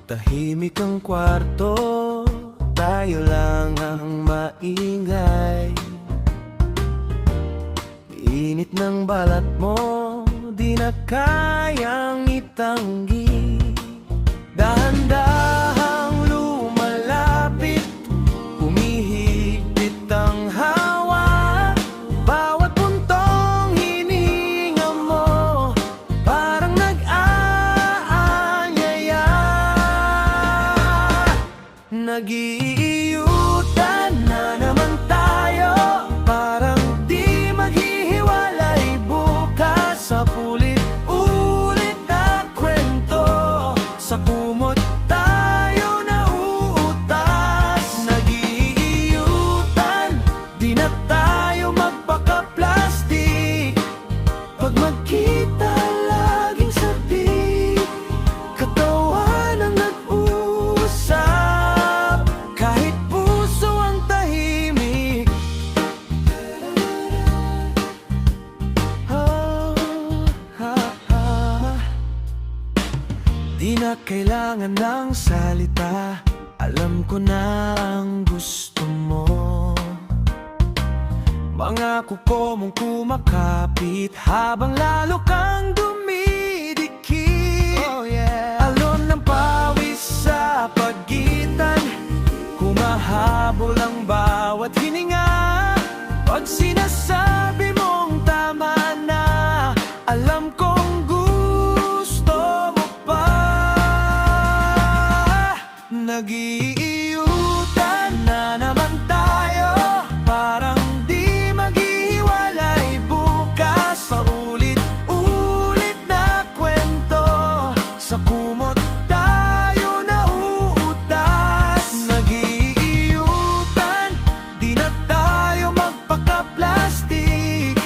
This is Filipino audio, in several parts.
tahimik ang kwarto, tayo lang ang maingay. Init ng balat mo, di na kayang itanggi. Dahan-dahang lumalapit, humihigpit ang hawa. Bawat puntong hininga mo, parang nag-aanyaya. Nag-iiyutan na naman tayo, parang di maghihiwalay bukas. Sa ulit-ulit na kwento, sa kumot tayo nauutas. Nag-iiyutan, di na tayo magpaka-plastic. Pag magkita laging sabik, katawan ang nag-uusap, kahit puso ang tahimik. Di na kailangan ng salita, alam ko na ang gusto mo. Mga kuko mong kumakapit habang lalo kang dumidikit. Alon ng pawis sa pagitan, humahabol ang bawat hininga. Pag sinasabi mong tama na, alam kong gusto mo pa. Nag-iiyutan na naman tayo, parang di maghihiwalay bukas. Paulit-ulit na kwento, sa kumot tayo nauutas. Nag-iiyutan, di na tayo magpaka-plastic.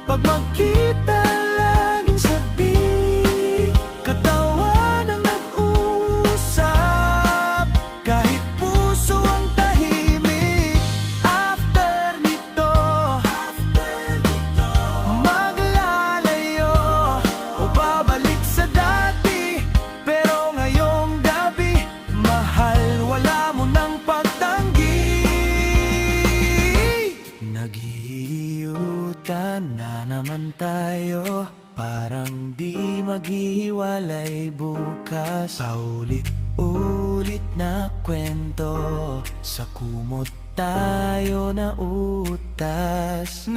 Pag magkita laging sabik, katawan ang nag-uusap, kahit puso ang tahimik. After nito, maglalayo o babalik sa dati. Pero ngayong gabi, mahal, wala mo ng pagtanggi. Nag-iiyutan na naman tayo, parang di maghihiwalay bukas. Paulit-ulit na kwento, sa kumot tayo nauutas.